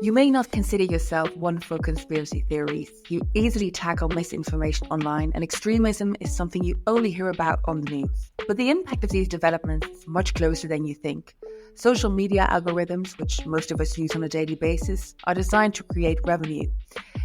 You may not consider yourself one for conspiracy theories. You easily tackle misinformation online, and extremism is something you only hear about on the news. But the impact of these developments is much closer than you think. Social media algorithms, which most of us use on a daily basis, are designed to create revenue.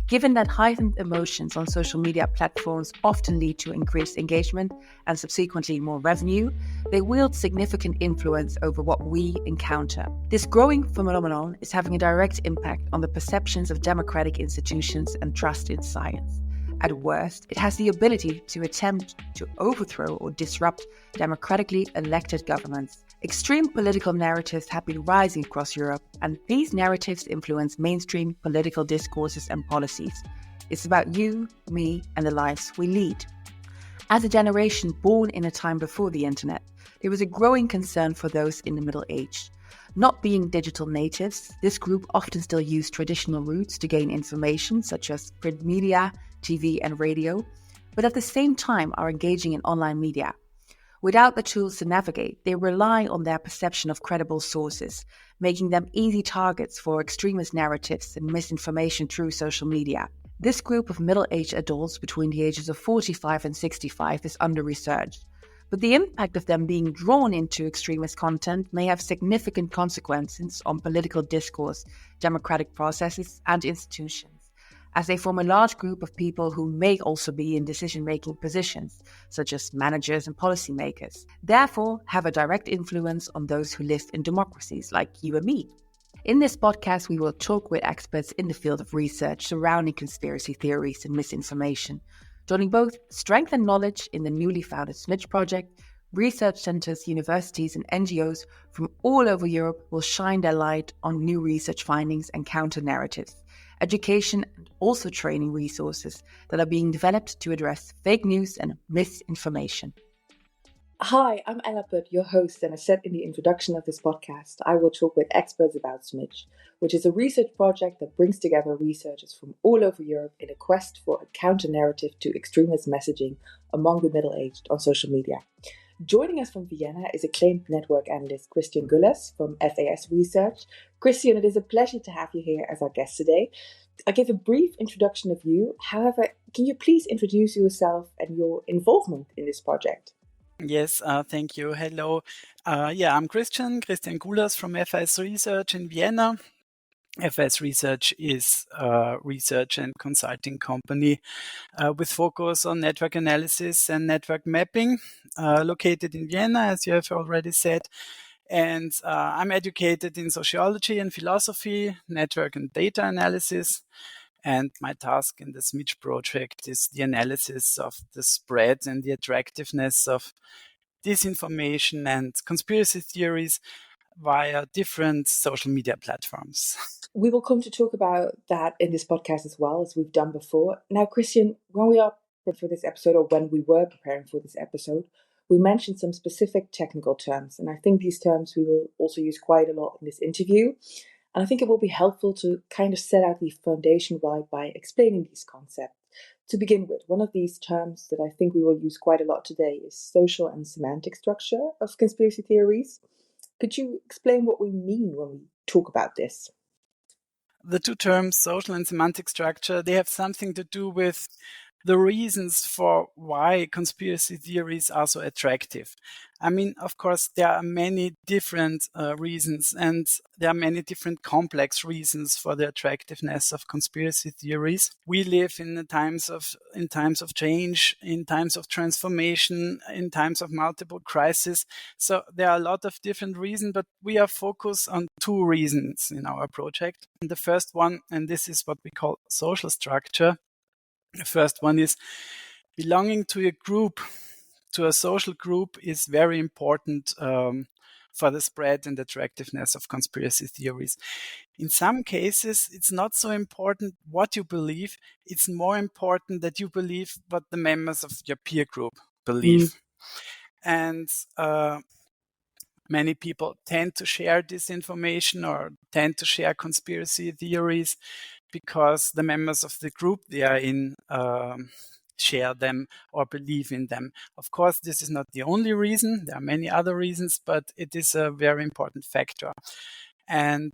Given that heightened emotions on social media platforms often lead to increased engagement and subsequently more revenue, they wield significant influence over what we encounter. This growing phenomenon is having a direct impact on the perceptions of democratic institutions and trust in science. At worst, it has the ability to attempt to overthrow or disrupt democratically elected governments. Extreme political narratives have been rising across Europe, and these narratives influence mainstream political discourses and policies. It's about you, me, and the lives we lead. As a generation born in a time before the internet, there was a growing concern for those in the middle age. Not being digital natives, this group often still used traditional routes to gain information, such as print media, TV, and radio, but at the same time are engaging in online media. Without the tools to navigate, they rely on their perception of credible sources, making them easy targets for extremist narratives and misinformation through social media. This group of middle-aged adults between the ages of 45 and 65 is under-researched, but the impact of them being drawn into extremist content may have significant consequences on political discourse, democratic processes, and institutions, as they form a large group of people who may also be in decision-making positions, such as managers and policymakers, therefore have a direct influence on those who live in democracies like you and me. In this podcast, we will talk with experts in the field of research surrounding conspiracy theories and misinformation, joining both strength and knowledge in the newly founded Smidge project. Research centers, universities, and NGOs from all over Europe will shine their light on new research findings and counter-narratives, education, and also training resources that are being developed to address fake news and misinformation. Hi, I'm Ella Putt, your host, and as said in the introduction of this podcast, I will talk with experts about Smidge, which is a research project that brings together researchers from all over Europe in a quest for a counter-narrative to extremist messaging among the middle-aged on social media. Joining us from Vienna is acclaimed network analyst Christian Gulas from FAS Research. Christian, it is a pleasure to have you here as our guest today. I gave a brief introduction of you. However, can you please introduce yourself and your involvement in this project? Yes, thank you. Hello. I'm Christian Gulas from FAS Research in Vienna. FAS Research is a research and consulting company with focus on network analysis and network mapping, located in Vienna, as you have already said. And I'm educated in sociology and philosophy, network and data analysis. And my task in the Smidge project is the analysis of the spread and the attractiveness of disinformation and conspiracy theories via different social media platforms. We will come to talk about that in this podcast as well, as we've done before. Now, Christian, when we are for this episode, or when we were preparing for this episode, we mentioned some specific technical terms. And I think these terms we will also use quite a lot in this interview. And I think it will be helpful to kind of set out the foundation right by explaining these concepts. To begin with, one of these terms that I think we will use quite a lot today is social and semantic structure of conspiracy theories. Could you explain what we mean when we talk about this? The two terms, social and semantic structure, they have something to do with the reasons for why conspiracy theories are so attractive. I mean, of course, there are many different reasons, and there are many different complex reasons for the attractiveness of conspiracy theories. We live in times of change, in times of transformation, in times of multiple crises. So there are a lot of different reasons, but we are focused on two reasons in our project. And the first one, and this is what we call social structure. The first one is belonging to a group, to a social group, is very important for the spread and attractiveness of conspiracy theories. In some cases, it's not so important what you believe. It's more important that you believe what the members of your peer group believe. And many people tend to share this information or tend to share conspiracy theories because the members of the group they are in share them or believe in them. Of course, this is not the only reason. There are many other reasons, but it is a very important factor. And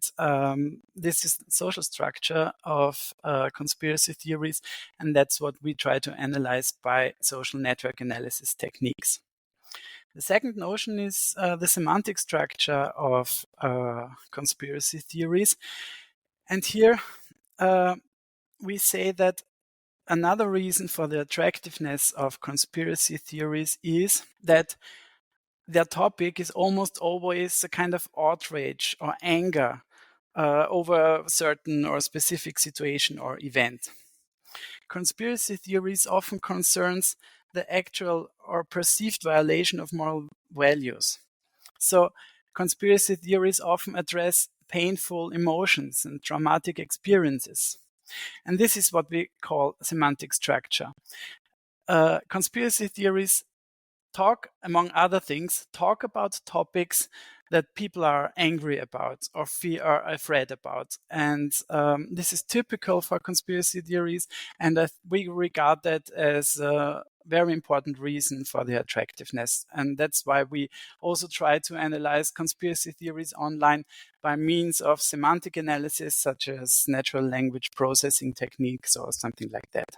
this is the social structure of conspiracy theories, and that's what we try to analyze by social network analysis techniques. The second notion is the semantic structure of conspiracy theories. And here we say that another reason for the attractiveness of conspiracy theories is that their topic is almost always a kind of outrage or anger over a certain or specific situation or event. Conspiracy theories often concerns the actual or perceived violation of moral values. So conspiracy theories often address painful emotions and traumatic experiences. And this is what we call semantic structure. Conspiracy theories talk, among other things, talk about topics that people are angry about or are afraid about. And this is typical for conspiracy theories. And we regard that as a very important reason for the attractiveness. And that's why we also try to analyze conspiracy theories online by means of semantic analysis, such as natural language processing techniques or something like that.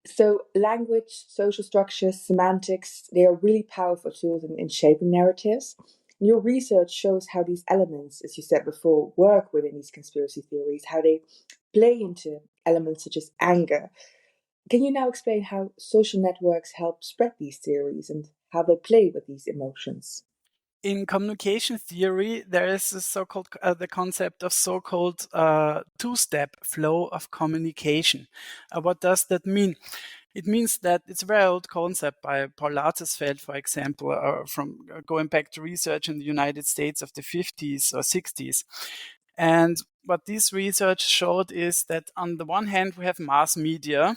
So language, social structures, semantics, they are really powerful tools in shaping narratives. Your research shows how these elements, as you said before, work within these conspiracy theories, how they play into elements such as anger. Can you now explain how social networks help spread these theories and how they play with these emotions? In communication theory, there is a so-called the concept of so-called two-step flow of communication. What does that mean? It means that it's a very old concept by Paul Lazarsfeld, for example, from going back to research in the United States of the 50s or 60s. And what this research showed is that on the one hand, we have mass media,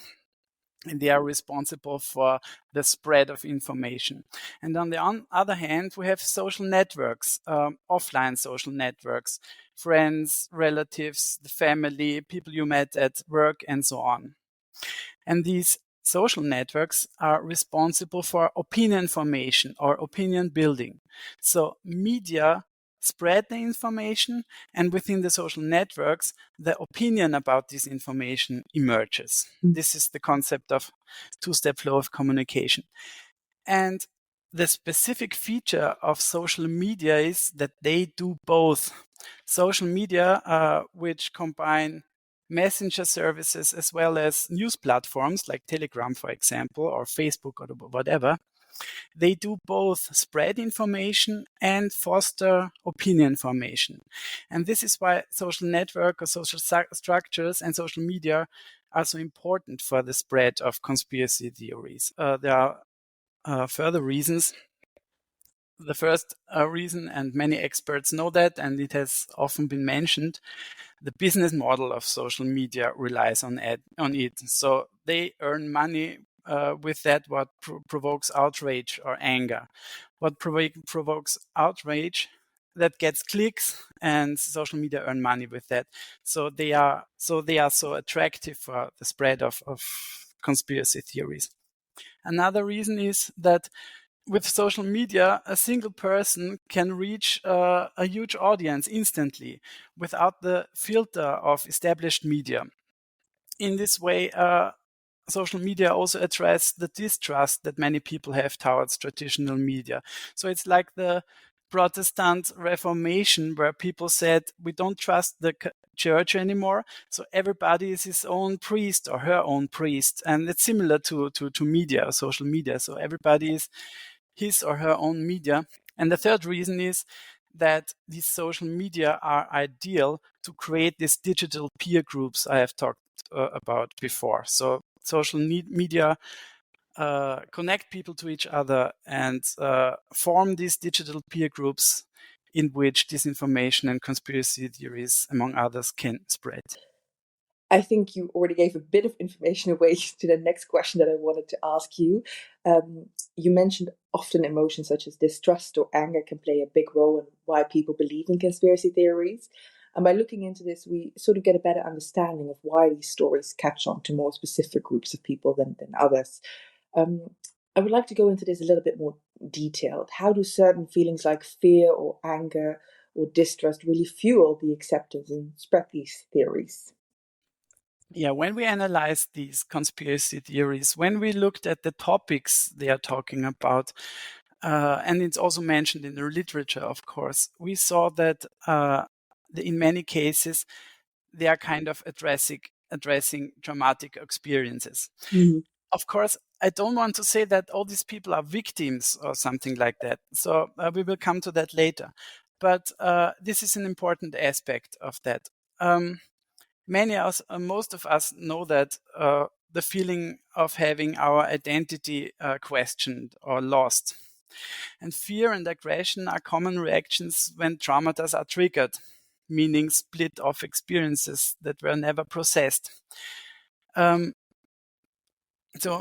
and they are responsible for the spread of information. And on the other hand, we have social networks, offline social networks, friends, relatives, the family, people you met at work, and so on. And these social networks are responsible for opinion formation or opinion building. So media spread the information, and within the social networks, the opinion about this information emerges. This is the concept of two-step flow of communication. And the specific feature of social media is that they do both. Social media, which combine messenger services as well as news platforms like Telegram, for example, or Facebook or whatever, they do both spread information and foster opinion formation. And this is why social network or social structures and social media are so important for the spread of conspiracy theories. There are further reasons. The first reason, and many experts know that, and it has often been mentioned, the business model of social media relies on it. So they earn money with that, what provokes outrage or anger. What provokes outrage, that gets clicks, and social media earn money with that. So they are so attractive for the spread of conspiracy theories. Another reason is that with social media, a single person can reach a huge audience instantly without the filter of established media. In this way, social media also address the distrust that many people have towards traditional media. So it's like the Protestant Reformation, where people said, we don't trust the church anymore, so everybody is his own priest or her own priest. And it's similar to media, social media. So everybody is his or her own media. And the third reason is that these social media are ideal to create these digital peer groups I have talked about before. So social media connect people to each other and form these digital peer groups in which disinformation and conspiracy theories, among others, can spread. I think you already gave a bit of information away to the next question that I wanted to ask you. You mentioned often emotions such as distrust or anger can play a big role in why people believe in conspiracy theories. And by looking into this, we sort of get a better understanding of why these stories catch on to more specific groups of people than others. I would like to go into this a little bit more detailed. How do certain feelings like fear or anger or distrust really fuel the acceptance and spread these theories? Yeah, when we analyze these conspiracy theories, when we looked at the topics they are talking about, and it's also mentioned in the literature, of course, we saw that in many cases they are kind of addressing traumatic experiences. Of course, I don't want to say that all these people are victims or something like that. So we will come to that later. But this is an important aspect of that. Most of us know that the feeling of having our identity questioned or lost. And fear and aggression are common reactions when traumas are triggered, meaning split off experiences that were never processed. So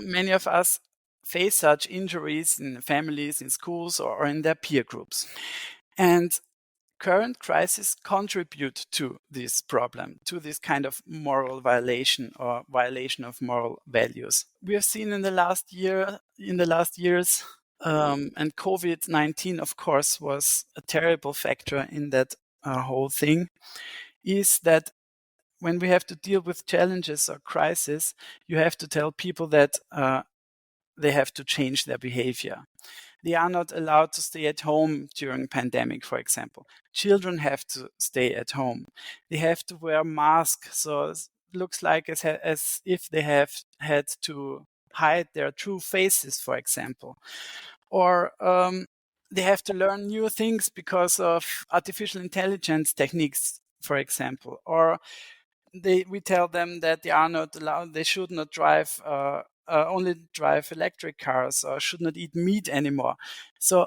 many of us face such injuries in families, in schools, or in their peer groups. And current crises contribute to this problem, to this kind of moral violation or violation of moral values. We have seen in the last years, and COVID-19, of course, was a terrible factor in that whole thing, is that when we have to deal with challenges or crises, you have to tell people that they have to change their behavior. They are not allowed to stay at home during pandemic, for example. Children have to stay at home. They have to wear masks. So it looks like as if they have had to hide their true faces, for example. Or they have to learn new things because of artificial intelligence techniques, for example. Or we tell them that they are not allowed, they should not drive, only drive electric cars, or should not eat meat anymore. So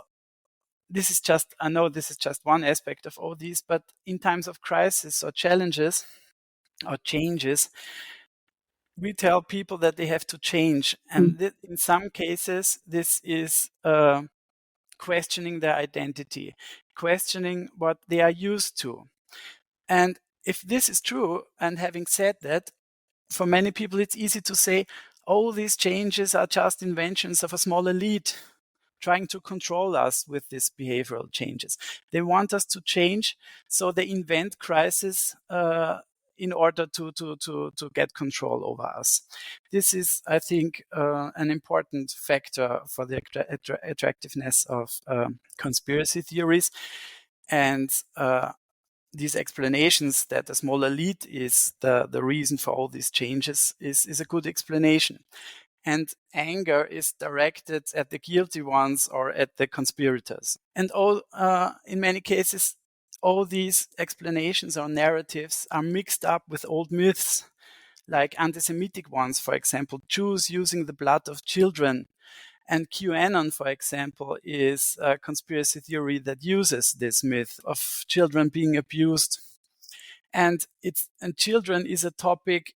I know this is just one aspect of all these, but in times of crisis or challenges or changes, we tell people that they have to change. And in some cases, this is questioning their identity, questioning what they are used to. And if this is true, and having said that, for many people, it's easy to say, oh, these changes are just inventions of a small elite trying to control us with these behavioral changes. They want us to change, so they invent crises in order to get control over us. This is, I think, an important factor for the attractiveness of conspiracy theories. And these explanations that a small elite is the reason for all these changes is a good explanation. And anger is directed at the guilty ones or at the conspirators. And in many cases, all these explanations or narratives are mixed up with old myths, like anti-Semitic ones, for example, Jews using the blood of children. And QAnon, for example, is a conspiracy theory that uses this myth of children being abused. And children is a topic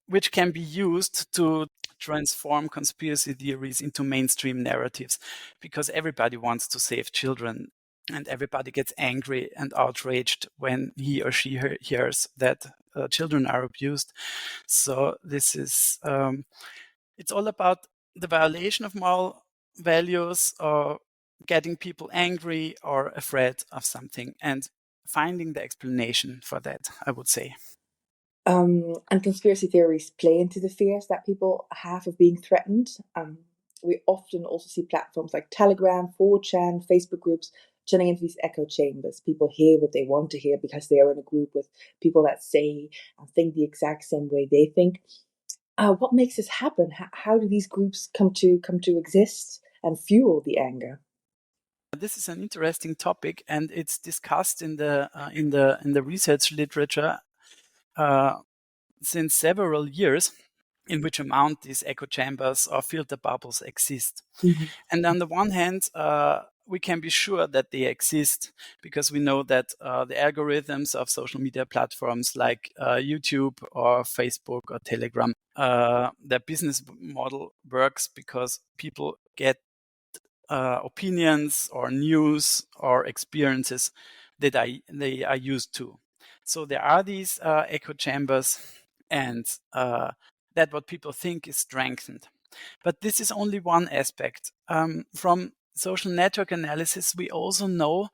which can be used to transform conspiracy theories into mainstream narratives, because everybody wants to save children, and everybody gets angry and outraged when he or she hears that children are abused. So this is it's all about the violation of moral values, or getting people angry or afraid of something, and finding the explanation for that, I would say. And conspiracy theories play into the fears that people have of being threatened. We often also see platforms like Telegram, 4chan, Facebook groups turning into these echo chambers. People hear what they want to hear because they are in a group with people that say and think the exact same way they think. What makes this happen? How do these groups come to exist and fuel the anger? This is an interesting topic, and it's discussed in the research literature since several years, in which amount these echo chambers or filter bubbles exist. And on the one hand, we can be sure that they exist because we know that the algorithms of social media platforms like YouTube or Facebook or Telegram, their business model works because people get opinions or news or experiences that they are used to. So there are these echo chambers, and that what people think is strengthened. But this is only one aspect. From social network analysis, we also know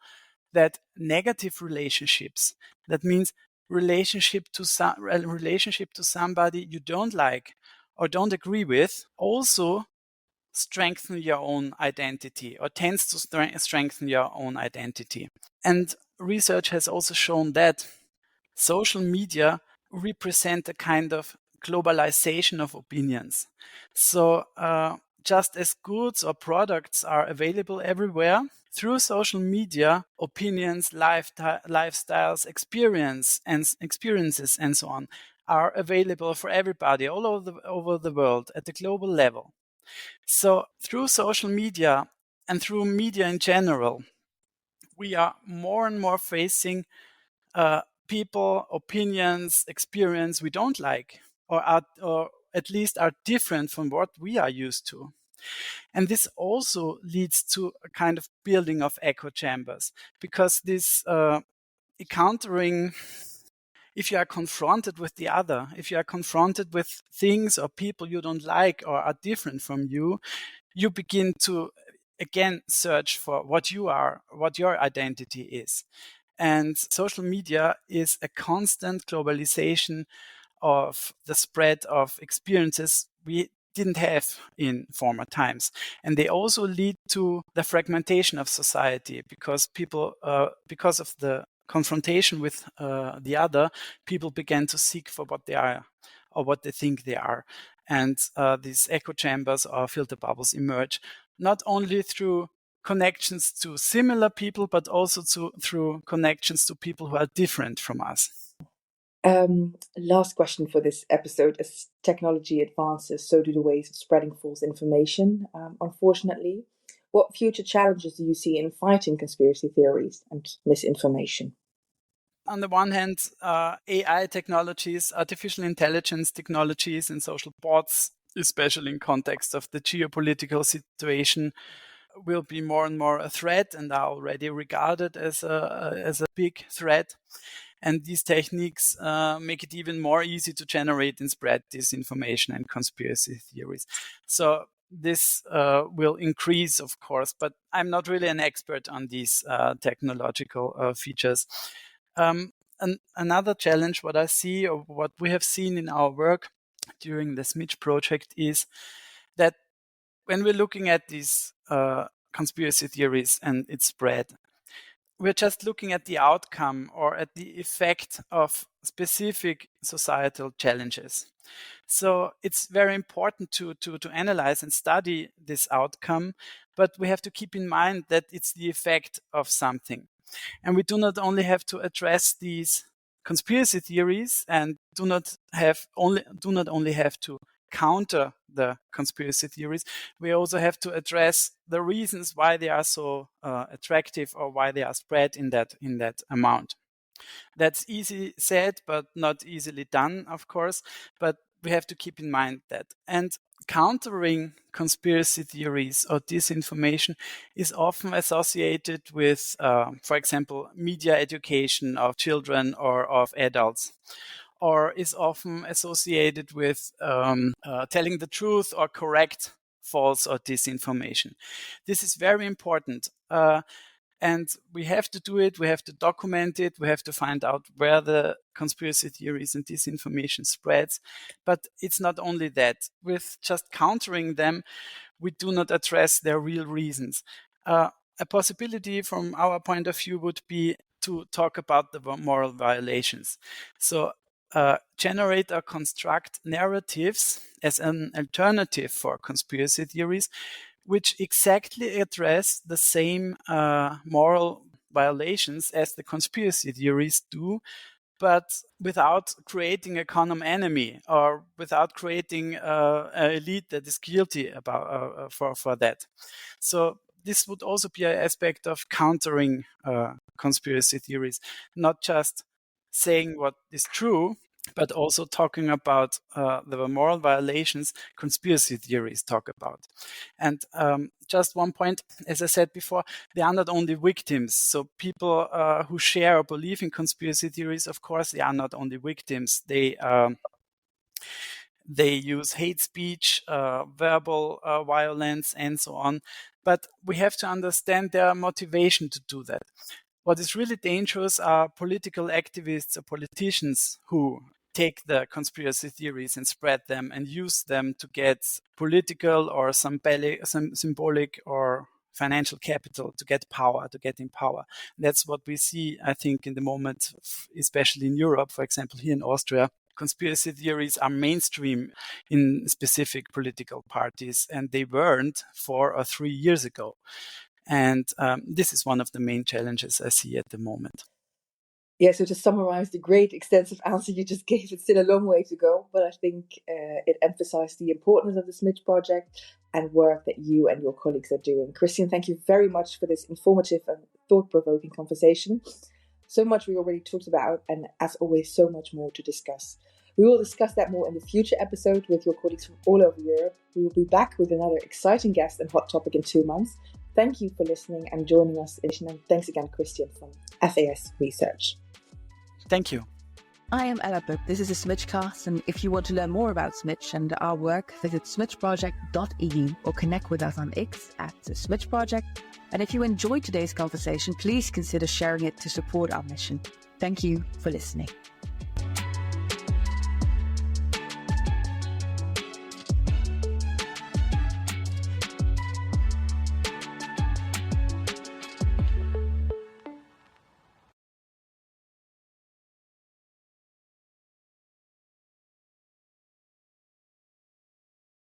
that negative relationships, that means relationship to somebody you don't like or don't agree with, also strengthen your own identity or tends to strengthen your own identity. And research has also shown that social media represent a kind of globalization of opinions. So just as goods or products are available everywhere, through social media, opinions, lifestyles, experiences, and so on are available for everybody all over the world at the global level. So through social media and through media in general, we are more and more facing people, opinions, experience we don't like, or at least are different from what we are used to. And this also leads to a kind of building of echo chambers, because this encountering, if you are confronted with the other, if you are confronted with things or people you don't like or are different from you, you begin to again search for what you are, what your identity is. And social media is a constant globalization of the spread of experiences we didn't have in former times. And they also lead to the fragmentation of society, because people, because of the confrontation with the other, people began to seek for what they are or what they think they are. And these echo chambers or filter bubbles emerge not only through connections to similar people, but also through connections to people who are different from us. Last question for this episode. As technology advances, so do the ways of spreading false information, unfortunately. What future challenges do you see in fighting conspiracy theories and misinformation? On the one hand, AI technologies, artificial intelligence technologies, and social bots, especially in context of the geopolitical situation, will be more and more a threat and are already regarded as a big threat. And these techniques make it even more easy to generate and spread disinformation and conspiracy theories. So this will increase, of course, but I'm not really an expert on these technological features. Another challenge, what I see or what we have seen in our work during the SMITCH project, is that when we're looking at these conspiracy theories and its spread, we're just looking at the outcome or at the effect of specific societal challenges. So it's very important to analyze and study this outcome, but we have to keep in mind that it's the effect of something. And we do not only have to address these conspiracy theories and do not only have to counter the conspiracy theories, we also have to address the reasons why they are so attractive or why they are spread in that amount. That's easy said, but not easily done, of course. But we have to keep in mind that. And countering conspiracy theories or disinformation is often associated with, for example, media education of children or of adults, or is often associated with telling the truth or correct false or disinformation. This is very important. And we have to do it, we have to document it, we have to find out where the conspiracy theories and disinformation spreads. But it's not only that. With just countering them, we do not address their real reasons. A possibility from our point of view would be to talk about the moral violations. So generate or construct narratives as an alternative for conspiracy theories, which exactly address the same moral violations as the conspiracy theories do, but without creating a common enemy or without creating an elite that is guilty about for that. So this would also be an aspect of countering conspiracy theories, not just saying what is true, but also talking about the moral violations conspiracy theories talk about. And just one point, as I said before, they are not only victims. So people who share or believe in conspiracy theories, of course, they are not only victims. They use hate speech, verbal violence, and so on. But we have to understand their motivation to do that. What is really dangerous are political activists or politicians who take the conspiracy theories and spread them and use them to get political or some symbolic or financial capital, to get power, to get in power. That's what we see, I think, in the moment, especially in Europe, for example, here in Austria. Conspiracy theories are mainstream in specific political parties, and they weren't 4 or 3 years ago. And this is one of the main challenges I see at the moment. Yeah, so to summarize the great extensive answer you just gave, it's still a long way to go, but I think it emphasized the importance of the Smidge project and work that you and your colleagues are doing. Christian, thank you very much for this informative and thought-provoking conversation. So much we already talked about, and as always, so much more to discuss. We will discuss that more in the future episode with your colleagues from all over Europe. We will be back with another exciting guest and hot topic in 2 months. Thank you for listening and joining us, and thanks again, Christian from FAS Research. Thank you. I am Ella Buck. This is the Smidgecast, and if you want to learn more about Smidge and our work, visit smidgeproject.eu or connect with us on X at the Smidge Project. And if you enjoyed today's conversation, please consider sharing it to support our mission. Thank you for listening.